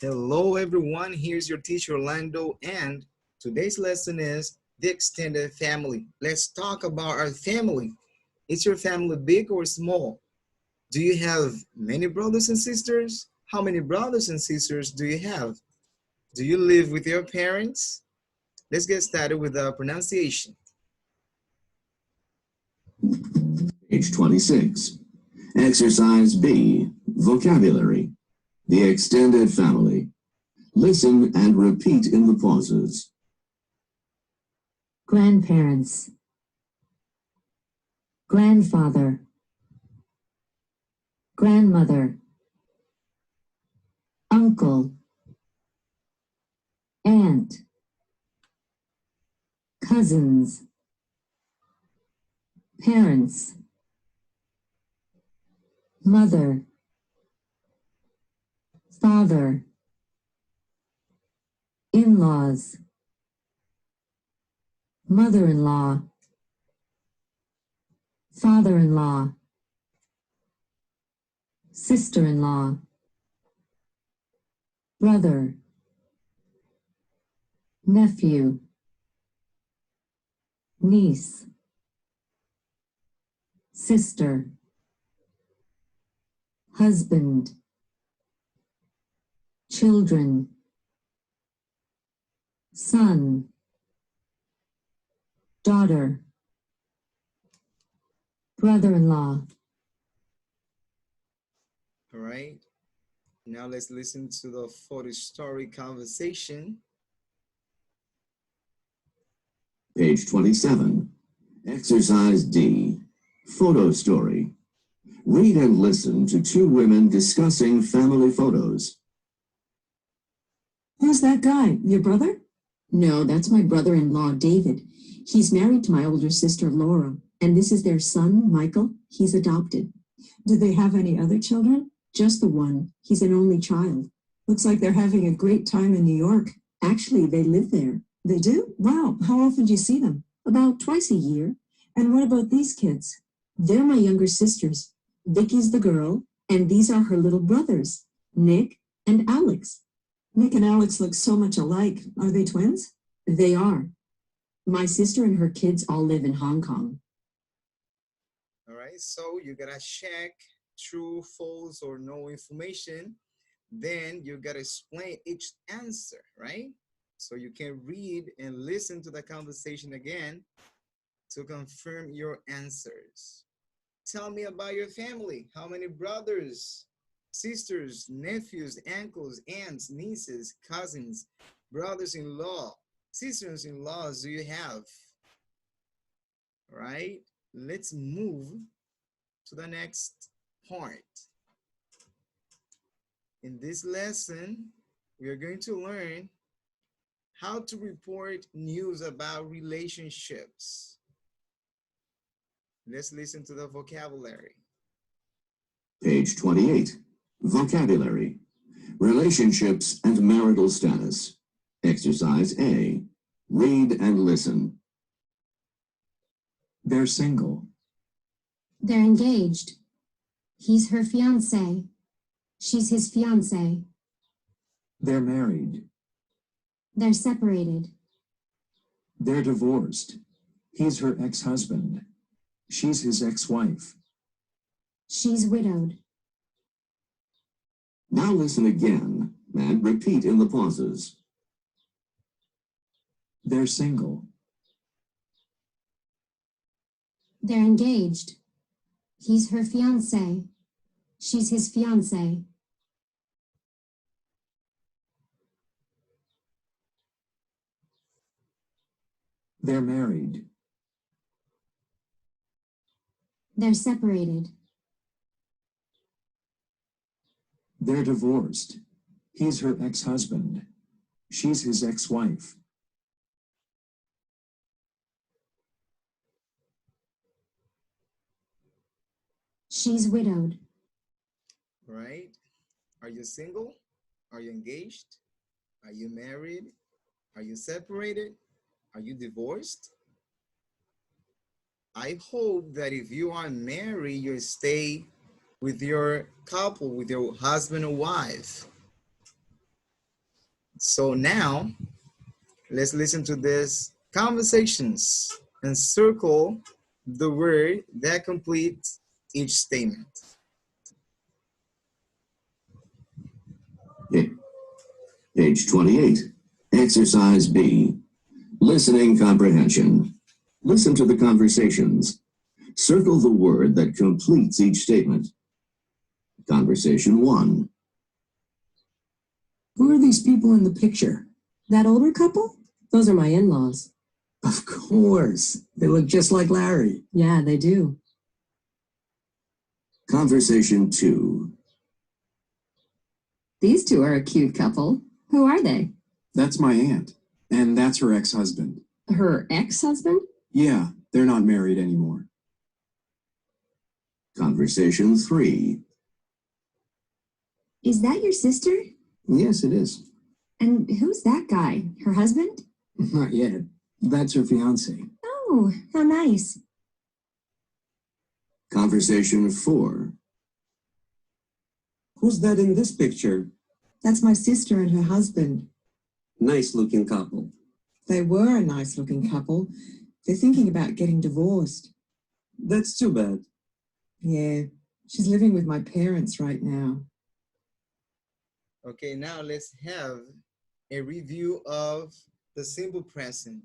Hello everyone, here's your teacher Orlando, and today's lesson is the extended family. Let's talk about our family. Is your family big or small? Do you have many brothers and sisters? How many brothers and sisters do you have? Do you live with your parents? Let's get started with the pronunciation. Page 26. Exercise B, Vocabulary. The extended family. Listen and repeat in the pauses. Grandparents, grandfather, grandmother, uncle, aunt, cousins, parents, mother, father, in-laws, mother-in-law, father-in-law, sister-in-law, brother, nephew, niece, sister, husband, children, son, daughter, brother-in-law. All right, now let's listen to the photo story conversation. Page 27. Exercise D, Photo Story. Read and listen to two women discussing family photos. Who's that guy? Your brother? No, that's my brother-in-law, David. He's married to my older sister, Laura, and this is their son, Michael. He's adopted. Do they have any other children? Just the one. He's an only child. Looks like they're having a great time in New York. Actually, they live there. They do? Wow. How often do you see them? About twice a year. And what about these kids? They're my younger sisters. Vicky's the girl, and these are her little brothers, Nick and Alex. Nick and Alex look so much alike. Are they twins? They are. My sister and her kids all live in Hong Kong. All right, so you gotta check true, false, or no information. Then you gotta explain each answer, right? So you can read and listen to the conversation again to confirm your answers. Tell me about your family. How many brothers, sisters, nephews, uncles, aunts, nieces, cousins, brothers-in-law, sisters-in-laws do you have? All right, let's move to the next part. In this lesson, we are going to learn how to report news about relationships. Let's listen to the vocabulary. Page 28. Vocabulary. Relationships and marital status. Exercise A. Read and listen. They're single. They're engaged. He's her fiancé. She's his fiancé. They're married. They're separated. They're divorced. He's her ex-husband. She's his ex-wife. She's widowed. Now listen again and repeat in the pauses. They're single. They're engaged. He's her fiancé. She's his fiancé. They're married. They're separated. They're divorced. He's her ex-husband. She's his ex-wife. She's widowed. Right? Are you single? Are you engaged? Are you married? Are you separated? Are you divorced? I hope that if you are married, you stay with your couple, with your husband or wife. So now let's listen to this conversations and circle the word that completes each statement. Page 28. Exercise B. Listening comprehension. Listen to the conversations. Circle the word that completes each statement. Conversation 1. Who are these people in the picture? That older couple? Those are my in-laws. Of course. They look just like Larry. Yeah, they do. Conversation 2. These two are a cute couple. Who are they? That's my aunt, and that's her ex-husband. Her ex-husband? Yeah, they're not married anymore. Conversation 3. Is that your sister? Yes, it is. And who's that guy? Her husband? Not yet. That's her fiance. Oh, how nice. Conversation 4. Who's that in this picture? That's my sister and her husband. Nice looking couple. They were a nice looking couple. They're thinking about getting divorced. That's too bad. Yeah, she's living with my parents right now. Okay, now let's have a review of the simple present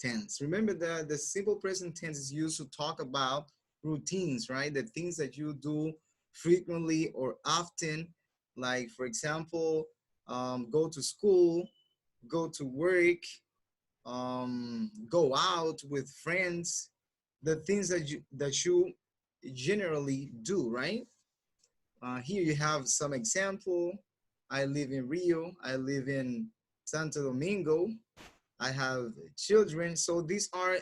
tense. Remember that the simple present tense is used to talk about routines, right? The things that you do frequently or often, like for example, go to school, go to work, go out with friends, the things that you generally do, right? Here you have some example. I live in Rio. I live in Santo Domingo. I have children. So these are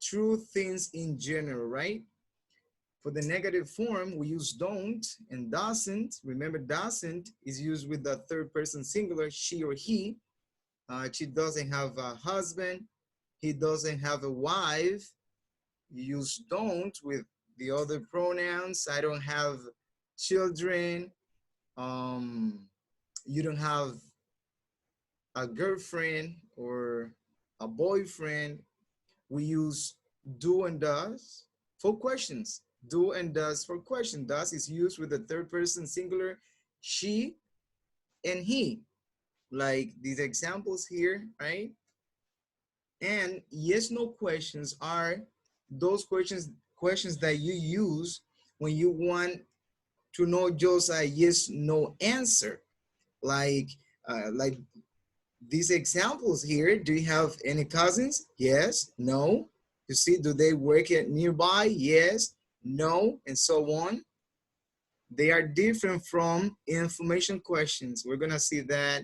true things in general, right? For the negative form, we use don't and doesn't. Remember, doesn't is used with the third person singular, she or he. She doesn't have a husband. He doesn't have a wife. You use don't with the other pronouns. I don't have children. You don't have a girlfriend or a boyfriend. We use do and does for questions. Do and does for question. Does is used with the third person singular, she and he, like these examples here, right? And yes, no questions are those questions that you use when you want to know just a yes, no answer. Like these examples here. Do you have any cousins? Yes, no. You see, do they work at nearby? Yes, no, and so on. They are different from information questions. We're gonna see that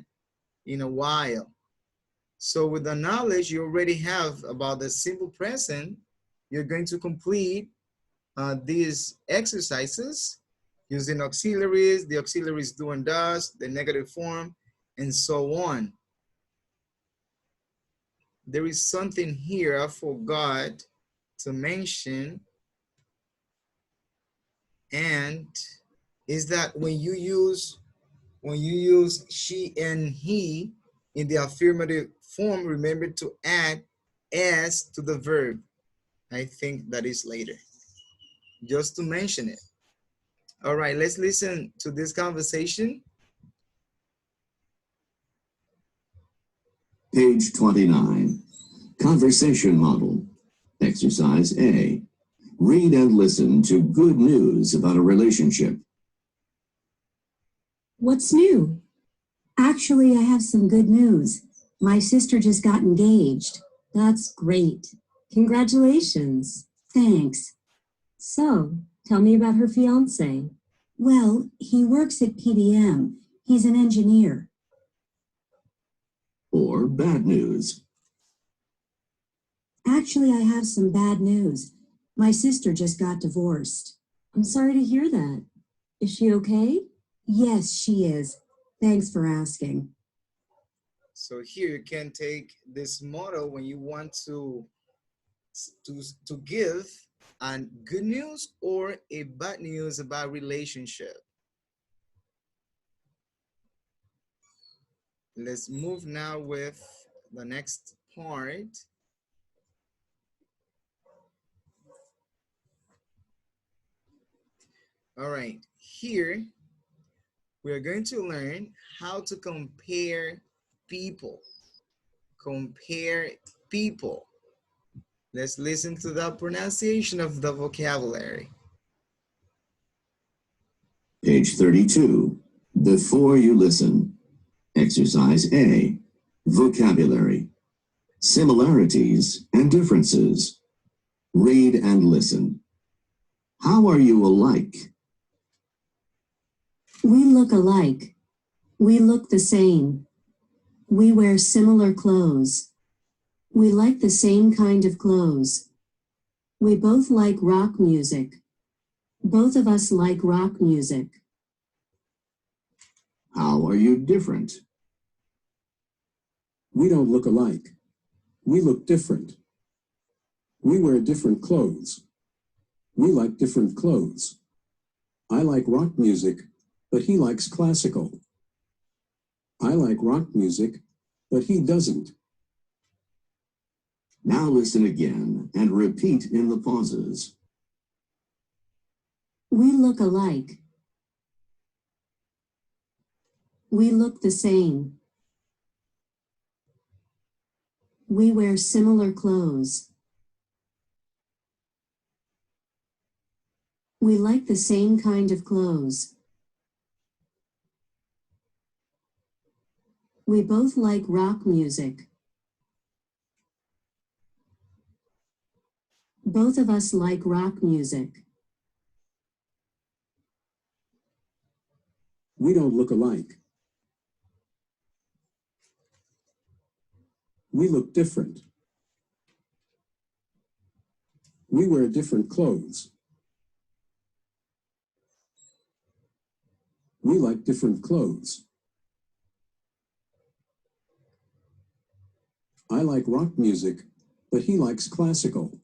in a while. So with the knowledge you already have about the simple present, you're going to complete these exercises using auxiliaries, the auxiliaries do and does, the negative form, and so on. There is something here I forgot to mention, and is that when you use she and he in the affirmative form, remember to add s to the verb. I think that is later, just to mention it. All right, let's listen to this conversation. Page 29. Conversation model. Exercise A. Read and listen to good news about a relationship. What's new? Actually, I have some good news. My sister just got engaged. That's great. Congratulations. Thanks. So, tell me about her fiance. Well, he works at PDM. He's an engineer. Or bad news. Actually, I have some bad news. My sister just got divorced. I'm sorry to hear that. Is she okay? Yes, she is. Thanks for asking. So here you can take this model when you want to give an good news or a bad news about relationship. Let's move now with the next part. All right, here we're going to learn how to compare people. Compare people. Let's listen to the pronunciation of the vocabulary. Page 32. Before you listen. Exercise A. Vocabulary. Similarities and differences. Read and listen. How are you alike? We look alike. We look the same. We wear similar clothes. We like the same kind of clothes. We both like rock music. Both of us like rock music. How are you different? We don't look alike. We look different. We wear different clothes. We like different clothes. I like rock music, but he likes classical. I like rock music, but he doesn't. Now listen again and repeat in the pauses. We look alike. We look the same. We wear similar clothes. We like the same kind of clothes. We both like rock music. Both of us like rock music. We don't look alike. We look different. We wear different clothes. We like different clothes. I like rock music, but he likes classical.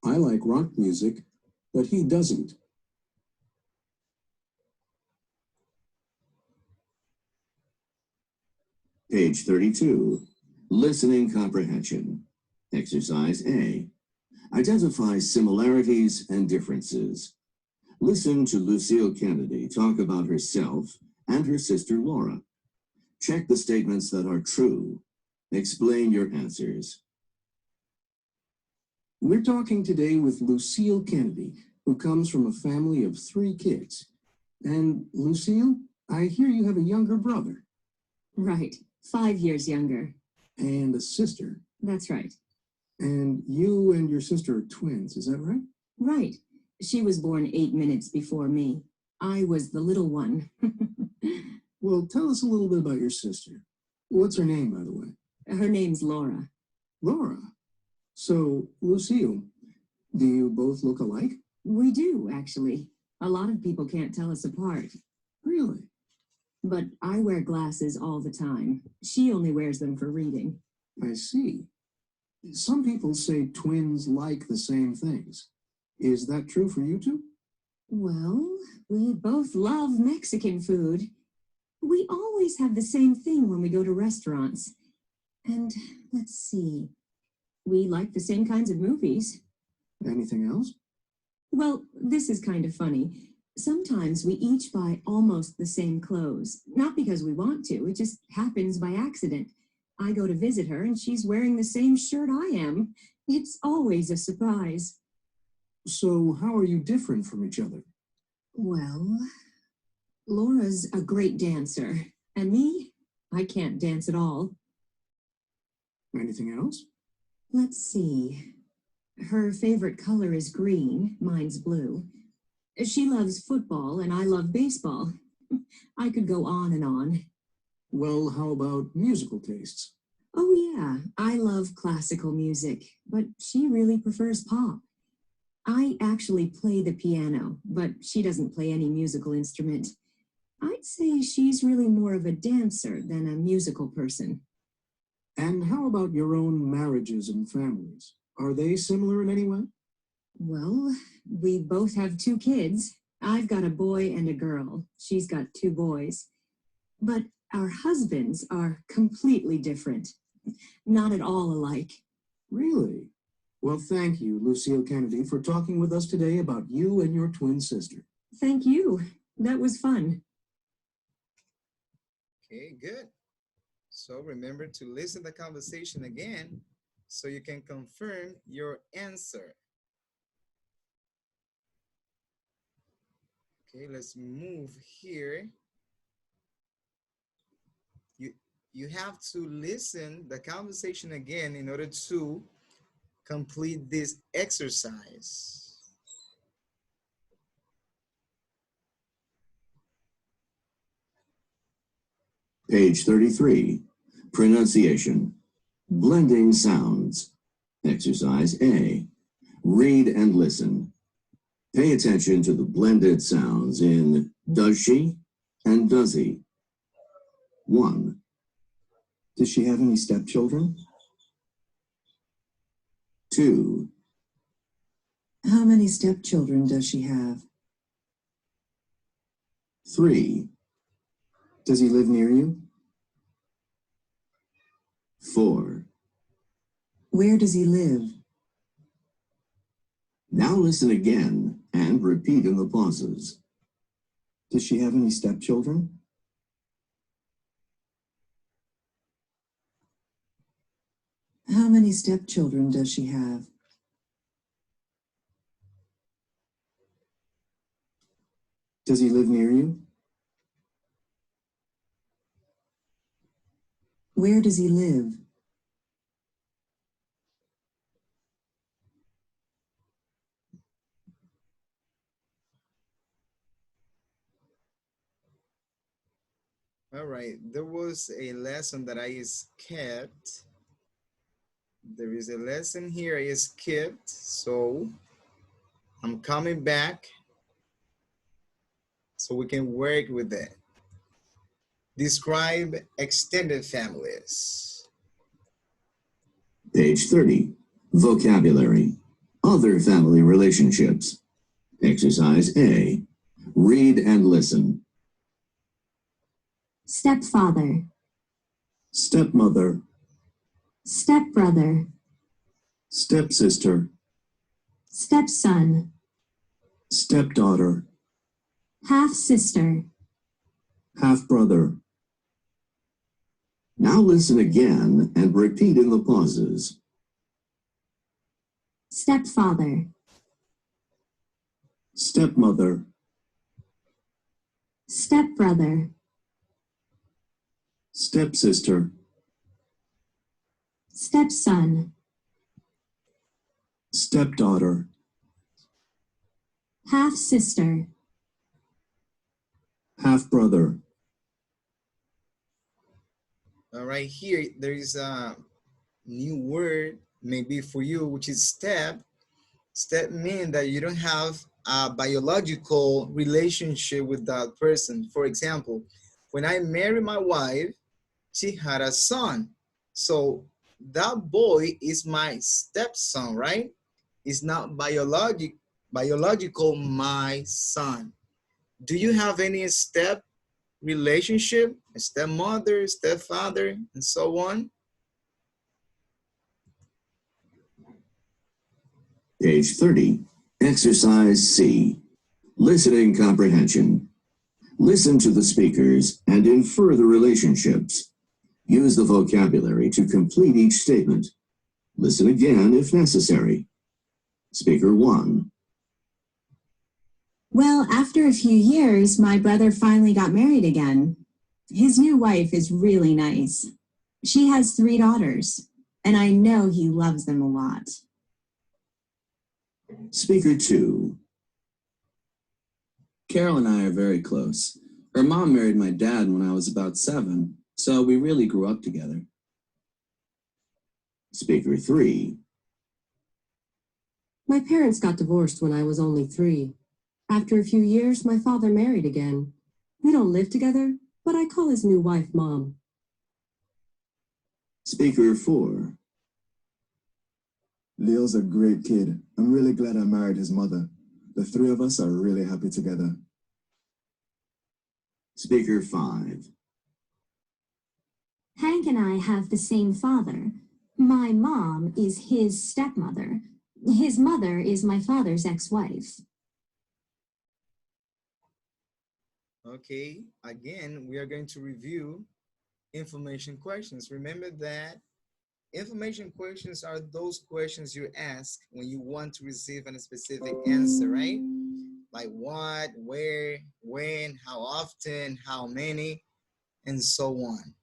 I like rock music, but he doesn't. Page 32. Listening comprehension. Exercise A. Identify similarities and differences. Listen to Lucille Kennedy talk about herself and her sister Laura. Check the statements that are true. Explain your answers. We're talking today with Lucille Kennedy, who comes from a family of 3 kids. And Lucille, I hear you have a younger brother. Right. 5 years younger. And a sister. That's right. And you and your sister are twins, is that right? Right. She was born 8 minutes before me. I was the little one. Well, tell us a little bit about your sister. What's her name, by the way? Her name's Laura. Laura. So, Lucille, do you both look alike? We do, actually. A lot of people can't tell us apart. Really? But I wear glasses all the time. She only wears them for reading. I see. Some people say twins like the same things. Is that true for you two? Well, we both love Mexican food. We always have the same thing when we go to restaurants. And let's see, we like the same kinds of movies. Anything else? Well, this is kind of funny. Sometimes we each buy almost the same clothes. Not because we want to, it just happens by accident. I go to visit her and she's wearing the same shirt I am. It's always a surprise. So how are you different from each other? Well, Laura's a great dancer. And me, I can't dance at all. Anything else? Let's see. Her favorite color is green. Mine's blue. She loves football and I love baseball. I could go on and on. Well, how about musical tastes? Oh yeah, I love classical music, but she really prefers pop. I actually play the piano, but she doesn't play any musical instrument. I'd say she's really more of a dancer than a musical person. And how about your own marriages and families? Are they similar in any way? Well, we both have 2 kids. I've got a boy and a girl. She's got 2 boys. But our husbands are completely different. Not at all alike. Really? Well, thank you, Lucille Kennedy, for talking with us today about you and your twin sister. Thank you. That was fun. Okay, good. So remember to listen to the conversation again so you can confirm your answer. Okay, let's move here. You have to listen the conversation again in order to complete this exercise. Page 33. Pronunciation. Blending sounds. Exercise A. Read and listen. Pay attention to the blended sounds in does she and does he. 1. Does she have any stepchildren? 2. How many stepchildren does she have? 3. Does he live near you? 4. Where does he live? Now listen again and repeat in the pauses. Does she have any stepchildren? How many stepchildren does she have? Does he live near you? Where does he live? All right, there was a lesson that I skipped. There is a lesson here I skipped, so I'm coming back so we can work with it. Describe extended families. Page 30. Vocabulary. Other family relationships. Exercise A. Read and listen. Stepfather, Stepmother, stepbrother, stepsister, stepson, stepdaughter, half-sister, half-brother. Now listen again and repeat in the pauses. stepfather, Stepmother, stepbrother, stepsister, stepson, stepdaughter, half-sister, half-brother. All right, here there is a new word maybe for you, which is step. Step means that you don't have a biological relationship with that person. For example, when I married my wife, she had a son. So that boy is my stepson, right? It's not biological my son. Do you have any step relationship? A stepmother, stepfather, and so on? Page 30. Exercise C. Listening comprehension. Listen to the speakers and infer the relationships. Use the vocabulary to complete each statement. Listen again if necessary. Speaker 1. Well, after a few years, my brother finally got married again. His new wife is really nice. She has 3 daughters, and I know he loves them a lot. Speaker 2. Carol and I are very close. Her mom married my dad when I was about 7, so we really grew up together. Speaker 3. My parents got divorced when I was only 3. After a few years, my father married again. We don't live together, but I call his new wife Mom. Speaker 4. Leo's a great kid. I'm really glad I married his mother. The three of us are really happy together. Speaker 5. Hank and I have the same father. My mom is his stepmother. His mother is my father's ex-wife. Okay, again, we are going to review information questions. Remember that information questions are those questions you ask when you want to receive a specific answer, right? Like what, where, when, how often, how many, and so on.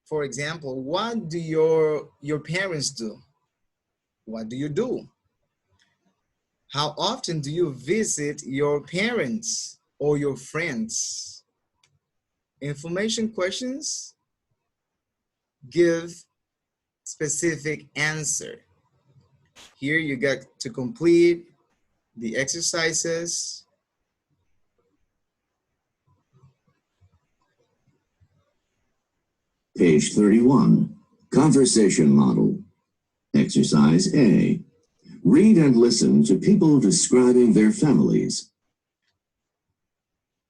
For example, what do your parents do? What do you do? How often do you visit your parents or your friends? Information questions give specific answer. Here you got to complete the exercises. Page 31. Conversation model. Exercise A. Read and listen to people describing their families.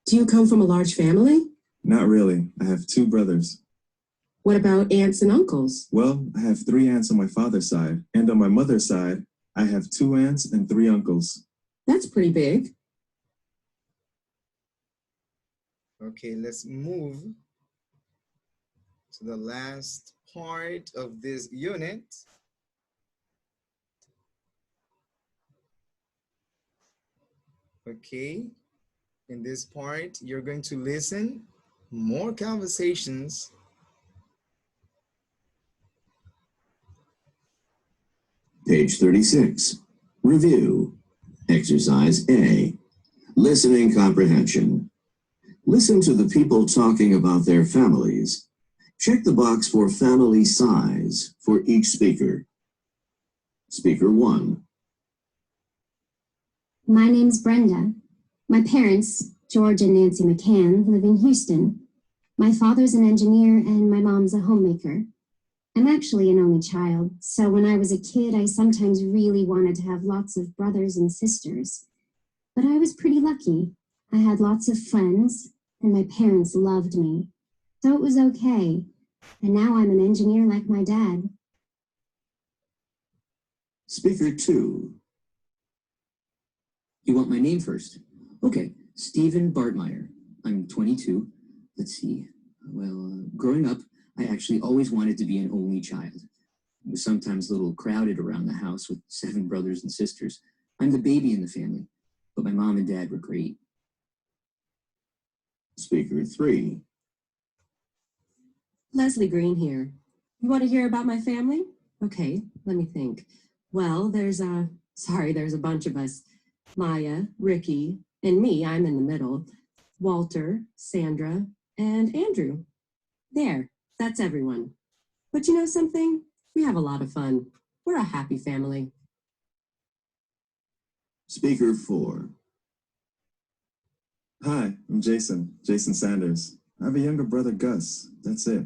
Do you come from a large family? Not really. I have 2 brothers. What about aunts and uncles? Well, I have 3 aunts on my father's side, and on my mother's side, I have 2 aunts and 3 uncles. That's pretty big. Okay, let's move to the last part of this unit. Okay, in this part, you're going to listen more conversations. Page 36. Review. Exercise A. Listening comprehension. Listen to the people talking about their families. Check the box for family size for each speaker. Speaker 1. My name's Brenda. My parents, George and Nancy McCann, live in Houston. My father's an engineer and my mom's a homemaker. I'm actually an only child, so when I was a kid, I sometimes really wanted to have lots of brothers and sisters. But I was pretty lucky. I had lots of friends, and my parents loved me. So it was okay. And now I'm an engineer like my dad. Speaker 2. You want my name first? Okay, Stephen Bartmeyer. I'm 22. Let's see. Well, growing up, I actually always wanted to be an only child. It was sometimes a little crowded around the house with 7 brothers and sisters. I'm the baby in the family, but my mom and dad were great. Speaker 3. Leslie Green here. You want to hear about my family? Okay, let me think. Well, there's a bunch of us. Maya, Ricky, and me, I'm in the middle. Walter, Sandra, and Andrew. There, that's everyone. But you know something? We have a lot of fun. We're a happy family. Speaker 4. Hi, I'm Jason Sanders. I have a younger brother, Gus. That's it.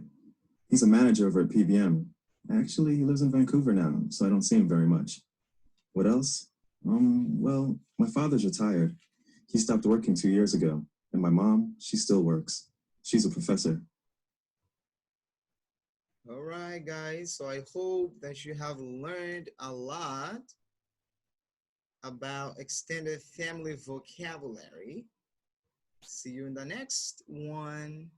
He's a manager over at PBM. Actually, he lives in Vancouver now, so I don't see him very much. What else? Well, my father's retired. He stopped working 2 years ago. And my mom, she still works. She's a professor. All right, guys. So I hope that you have learned a lot about extended family vocabulary. See you in the next one.